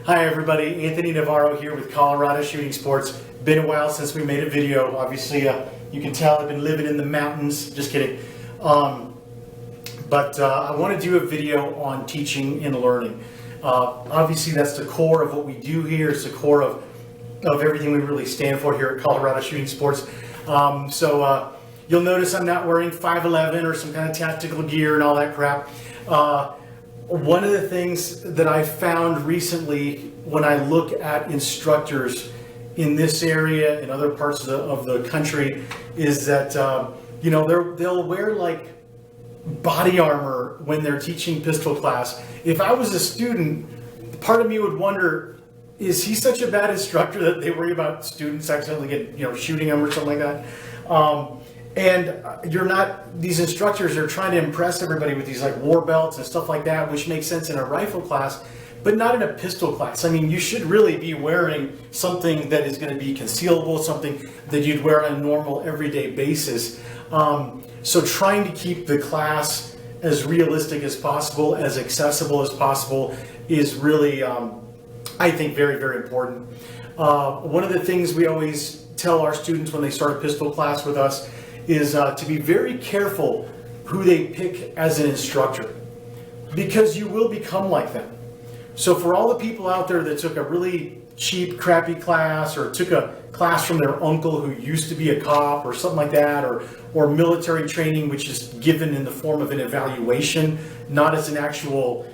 Hi everybody, Anthony Navarro here with Colorado Shooting Sports. Been a while since we made a video. Obviously, you can tell I've been living in the mountains. Just kidding. But I want to do a video on teaching and learning. Obviously, that's the core of what we do here. It's the core of everything we really stand for here at Colorado Shooting Sports. You'll notice I'm not wearing 511 or some kind of tactical gear and all that crap. One of the things that I found recently when I look at instructors in this area and other parts of the country is that they'll wear like body armor when they're teaching pistol class. If I was a student, part of me would wonder, is he such a bad instructor that they worry about students accidentally shooting them or something like that? These instructors are trying to impress everybody with these like war belts and stuff like that, which makes sense in a rifle class, but not in a pistol class. I mean, you should really be wearing something that is going to be concealable, something that you'd wear on a normal everyday basis. So trying to keep the class as realistic as possible, as accessible as possible is really, I think, very, very important. One of the things we always tell our students when they start a pistol class with us is to be very careful who they pick as an instructor, because you will become like them. So for all the people out there that took a really cheap, crappy class, or took a class from their uncle who used to be a cop or something like that, or military training, which is given in the form of an evaluation, not as an actual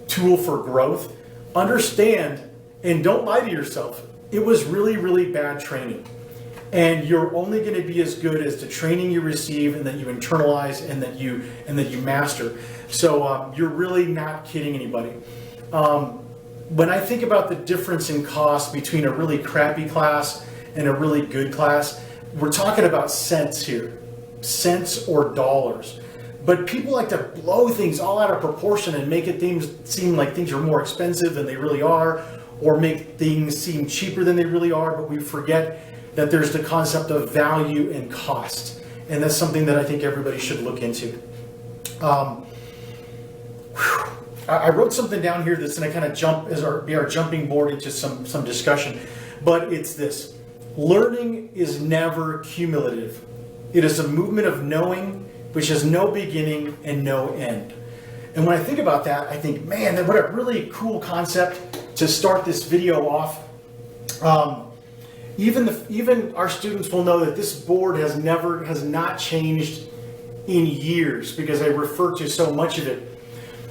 tool for growth, understand and don't lie to yourself. It was really, really bad training. And you're only going to be as good as the training you receive and that you internalize and that you master. So you're really not kidding anybody. When I think about the difference in cost between a really crappy class and a really good class, we're talking about cents here, cents or dollars. But people like to blow things all out of proportion and make it seem like things are more expensive than they really are, or make things seem cheaper than they really are, but we forget that there's the concept of value and cost. And that's something that I think everybody should look into. I wrote something down here that's going to kind of be our jumping board into some discussion. But it's this: learning is never cumulative. It is a movement of knowing which has no beginning and no end. And when I think about that, I think, man, what a really cool concept to start this video off. Even our students will know that this board has not changed in years, because I refer to so much of it.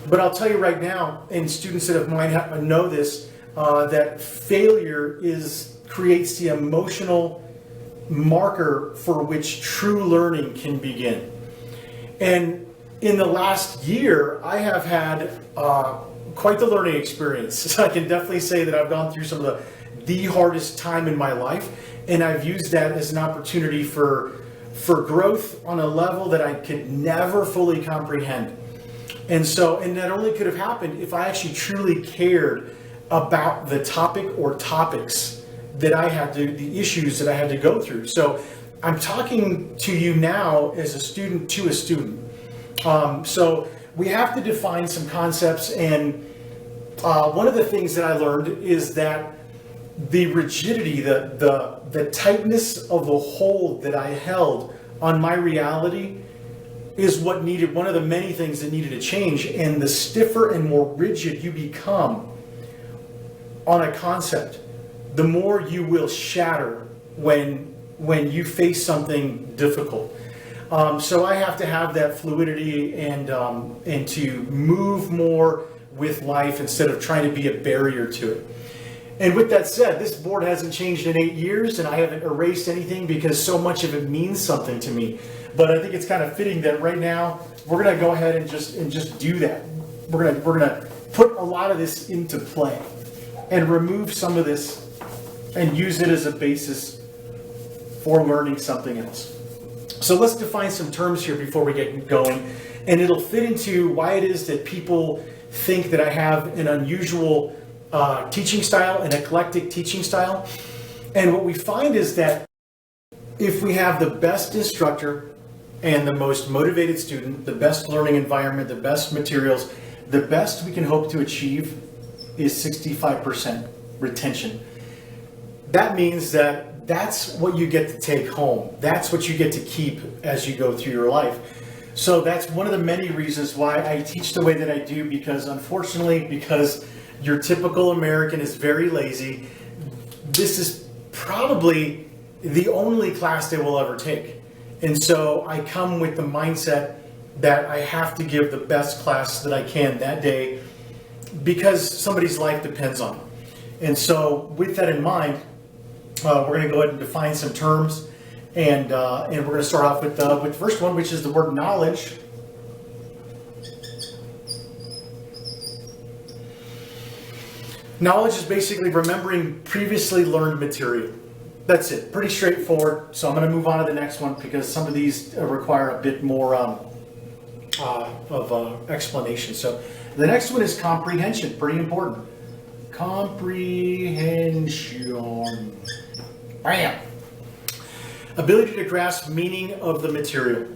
But I'll tell you right now, and students that might know this, that failure creates the emotional marker for which true learning can begin. And in the last year, I have had quite the learning experience. So I can definitely say that I've gone through some of the hardest time in my life, and I've used that as an opportunity for growth on a level that I could never fully comprehend. And that only could have happened if I actually truly cared about the topic or topics that the issues that I had to go through. So I'm talking to you now as a student to a student. So we have to define some concepts, and one of the things that I learned is that the rigidity, the tightness of the hold that I held on my reality is one of the many things that needed to change. And the stiffer and more rigid you become on a concept, the more you will shatter when you face something difficult. So I have to have that fluidity and to move more with life instead of trying to be a barrier to it. And with that said, this board hasn't changed in 8 years, and I haven't erased anything because so much of it means something to me. But I think it's kind of fitting that right now we're going to go ahead and just do that. We're going to put a lot of this into play and remove some of this and use it as a basis for learning something else. So let's define some terms here before we get going, and it'll fit into why it is that people think that I have an unusual teaching style, an eclectic teaching style. And what we find is that if we have the best instructor and the most motivated student, the best learning environment, the best materials, the best we can hope to achieve is 65% retention. That means that that's what you get to take home. That's what you get to keep as you go through your life. So that's one of the many reasons why I teach the way that I do, because unfortunately, because your typical American is very lazy, this is probably the only class they will ever take. And so I come with the mindset that I have to give the best class that I can that day because somebody's life depends on it. And so with that in mind, we're going to go ahead and define some terms, and we're going to start off with the first one, which is the word knowledge. Knowledge is basically remembering previously learned material. That's it. Pretty straightforward. So I'm going to move on to the next one because some of these require a bit more of explanation. So the next one is comprehension. Pretty important. Comprehension. Bam. Ability to grasp meaning of the material.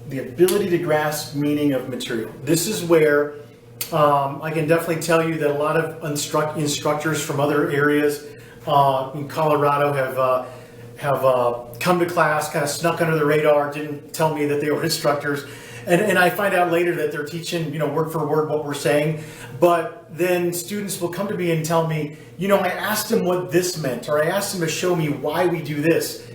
The ability to grasp meaning of material. This is where I can definitely tell you that a lot of instructors from other areas in Colorado have come to class, kind of snuck under the radar, didn't tell me that they were instructors, and I find out later that they're teaching, word for word what we're saying. But then students will come to me and tell me, I asked him what this meant, or I asked him to show me why we do this,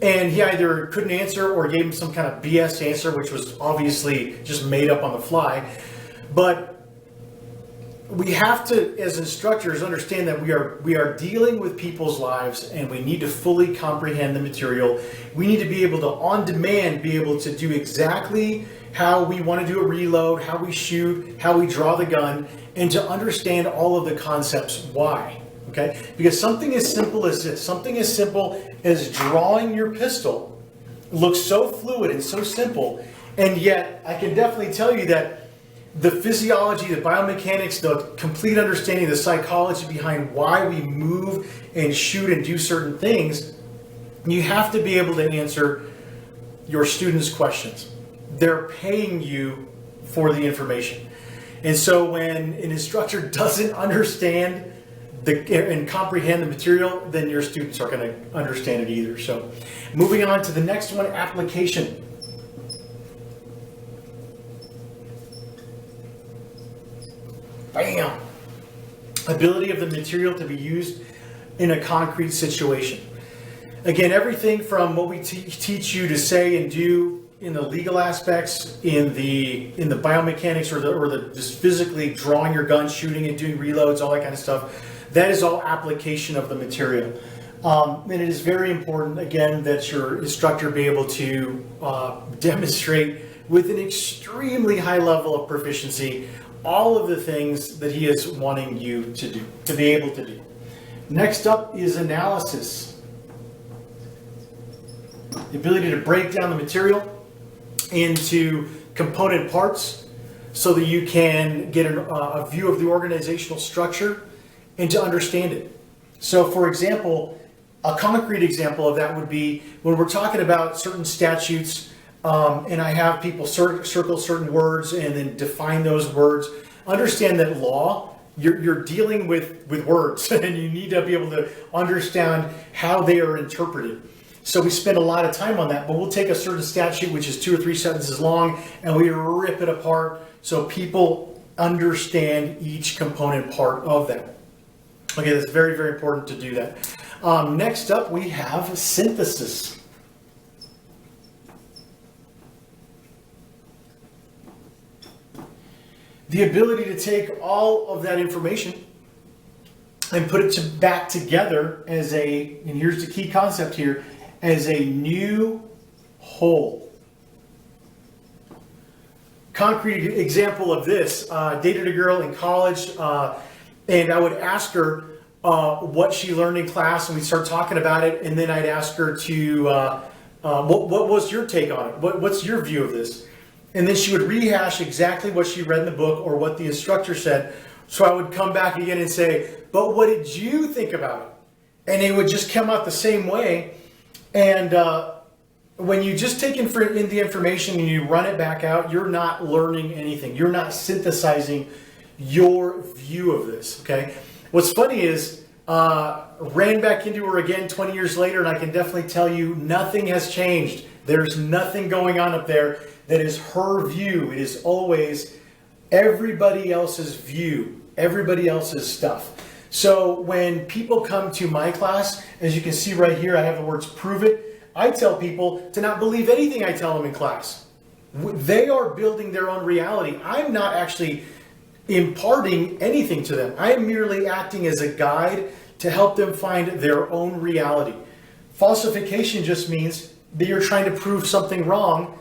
and he either couldn't answer or gave him some kind of BS answer, which was obviously just made up on the fly. But we have to, as instructors, understand that we are dealing with people's lives, and we need to fully comprehend the material. We need to be able to, on demand, be able to do exactly how we want to do a reload, how we shoot, how we draw the gun, and to understand all of the concepts why. Okay? Because something as simple as this, something as simple as drawing your pistol looks so fluid and so simple, and yet I can definitely tell you that the physiology, the biomechanics, the complete understanding of the psychology behind why we move and shoot and do certain things, you have to be able to answer your students' questions. They're paying you for the information. And so when an instructor doesn't understand and comprehend the material, then your students aren't going to understand it either. So moving on to the next one, application. Bam! Ability of the material to be used in a concrete situation. Again, everything from what we teach you to say and do in the legal aspects, in the biomechanics, or the just physically drawing your gun, shooting and doing reloads, all that kind of stuff. That is all application of the material. And it is very important, again, that your instructor be able to demonstrate with an extremely high level of proficiency all of the things that he is wanting you to do, to be able to do. Next up is analysis. The ability to break down the material into component parts so that you can get a view of the organizational structure and to understand it. So for example, a concrete example of that would be when we're talking about certain statutes, and I have people circle certain words and then define those words. Understand that law, you're dealing with words, and you need to be able to understand how they are interpreted. So we spend a lot of time on that, but we'll take a certain statute, which is 2 or 3 sentences long, and we rip it apart so people understand each component part of that. Okay, that's very, very important to do that. Next up, we have synthesis. The ability to take all of that information and put it back together as and here's the key concept here, as a new whole. Concrete example of this, dated a girl in college, and I would ask her what she learned in class, and we'd start talking about it, and then I'd ask her to, what was your take on it? What's your view of this? And then she would rehash exactly what she read in the book or what the instructor said. So I would come back again and say, but what did you think about it? And it would just come out the same way. And when you just take in the information and you run it back out, you're not learning anything. You're not synthesizing your view of this, okay? What's funny is, ran back into her again 20 years later, and I can definitely tell you nothing has changed. There's nothing going on up there that is her view. It is always everybody else's view, everybody else's stuff. So when people come to my class, as you can see right here, I have the words prove it. I tell people to not believe anything I tell them in class. They are building their own reality. I'm not actually imparting anything to them. I am merely acting as a guide to help them find their own reality. Falsification just means that you're trying to prove something wrong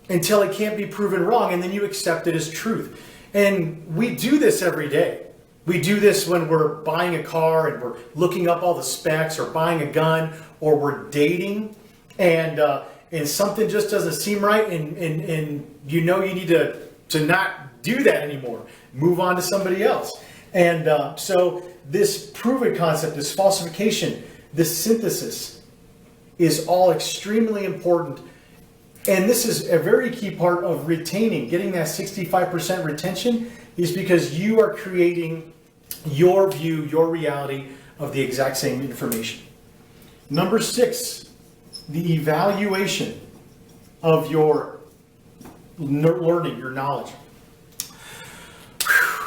until it can't be proven wrong, and then you accept it as truth. And we do this every day. We do this when we're buying a car and we're looking up all the specs, or buying a gun, or we're dating, and something just doesn't seem right, and you know you need to not do that anymore. Move on to somebody else. And so this prove it concept, this falsification, this synthesis is all extremely important. And this is a very key part of retaining, getting that 65% retention, is because you are creating your view, your reality of the exact same information. Number 6, the evaluation of your learning, your knowledge.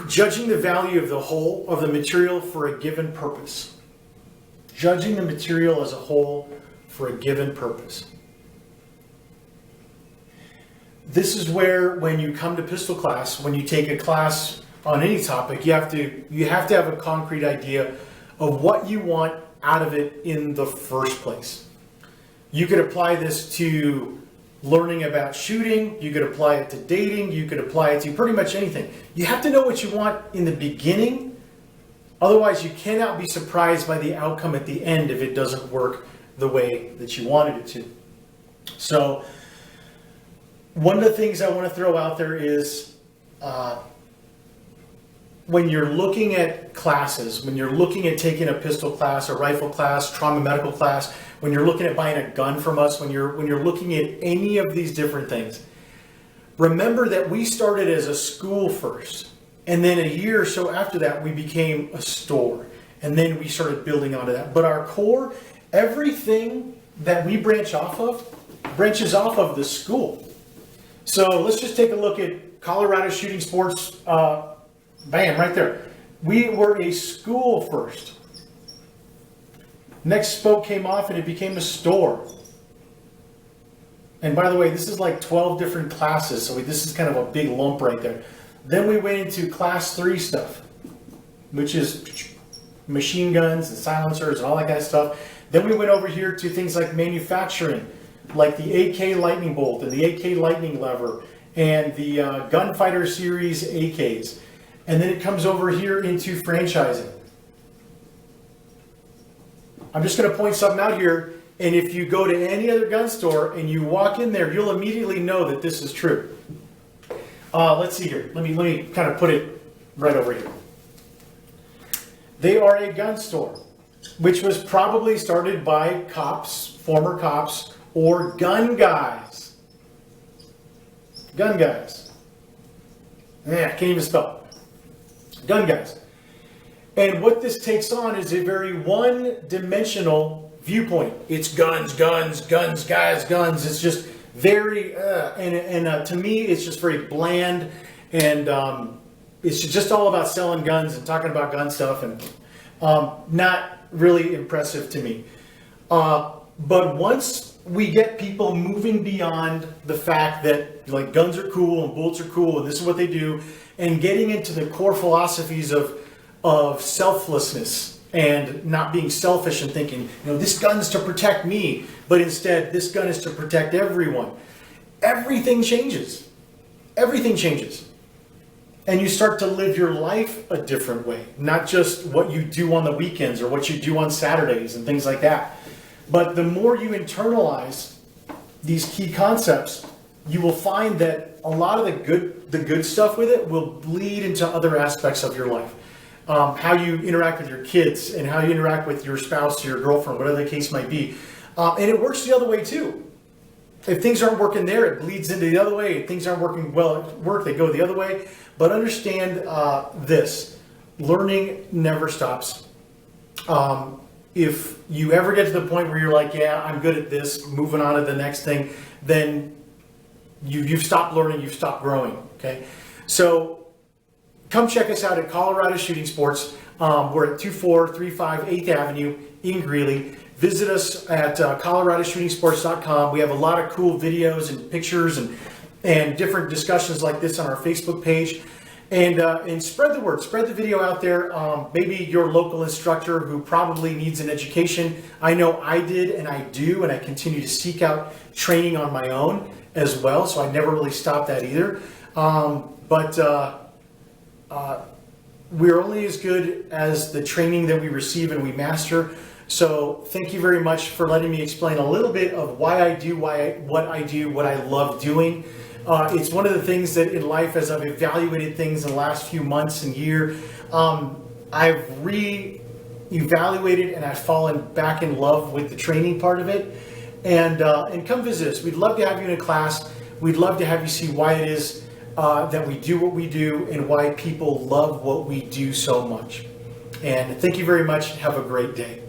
Judging the value of the whole of the material for a given purpose. Judging the material as a whole for a given purpose. This is where, when you come to pistol class, when you take a class on any topic, you have to have a concrete idea of what you want out of it in the first place. You could apply this to learning about shooting, you could apply it to dating, you could apply it to pretty much anything. You have to know what you want in the beginning, otherwise you cannot be surprised by the outcome at the end if it doesn't work the way that you wanted it to. So one of the things I want to throw out there is when you're looking at classes, when you're looking at taking a pistol class, a rifle class, trauma medical class, when you're looking at buying a gun from us, when you're looking at any of these different things, remember that we started as a school first, and then a year or so after that we became a store, and then we started building onto that. But our core, everything that we branches off of the school. So let's just take a look at Colorado Shooting Sports. Bam, right there. We were a school first. Next spoke came off and it became a store. And by the way, this is like 12 different classes, so this is kind of a big lump right there. Then we went into class 3 stuff, which is machine guns and silencers and all that kind of stuff. Then we went over here to things like manufacturing, like the AK Lightning Bolt and the AK Lightning Lever and the Gunfighter Series AKs. And then it comes over here into franchising. I'm just going to point something out here, and if you go to any other gun store and you walk in there, you'll immediately know that this is true. Let's see here. Let me kind of put it right over here. They are a gun store, which was probably started by cops, former cops, or gun guys. Gun guys. I can't even spell it. Gun guys. And what this takes on is a very one-dimensional viewpoint. It's guns, guns, guns, guys, guns. It's just very, to me, it's just very bland, and it's just all about selling guns and talking about gun stuff, and not really impressive to me. But once we get people moving beyond the fact that like guns are cool and bullets are cool and this is what they do, and getting into the core philosophies of selflessness and not being selfish and thinking, this gun's to protect me, but instead this gun is to protect everyone. Everything changes. Everything changes. And you start to live your life a different way, not just what you do on the weekends or what you do on Saturdays and things like that. But the more you internalize these key concepts, you will find that a lot of the good stuff with it will bleed into other aspects of your life. How you interact with your kids and how you interact with your spouse or your girlfriend, whatever the case might be. And it works the other way too. if things aren't working there, it bleeds into the other way. If things aren't working well at work, they go the other way. But understand this, learning never stops. If you ever get to the point where you're like, yeah, I'm good at this, moving on to the next thing, then you've stopped learning, you've stopped growing, okay? So come check us out at Colorado Shooting Sports. We're at 2435 8th Avenue in Greeley. Visit us at coloradoshootingsports.com. We have a lot of cool videos and pictures and different discussions like this on our Facebook page. And spread the word, spread the video out there. Maybe your local instructor who probably needs an education. I know I did, and I do, and I continue to seek out training on my own as well, so I never really stopped that either. We're only as good as the training that we receive and we master. So thank you very much for letting me explain a little bit of why I do what I do, what I love doing. It's one of the things that in life, as I've evaluated things in the last few months and year, I've re-evaluated and I've fallen back in love with the training part of it. And come visit us. We'd love to have you in a class. We'd love to have you see why it is that we do what we do and why people love what we do so much. And thank you very much. Have a great day.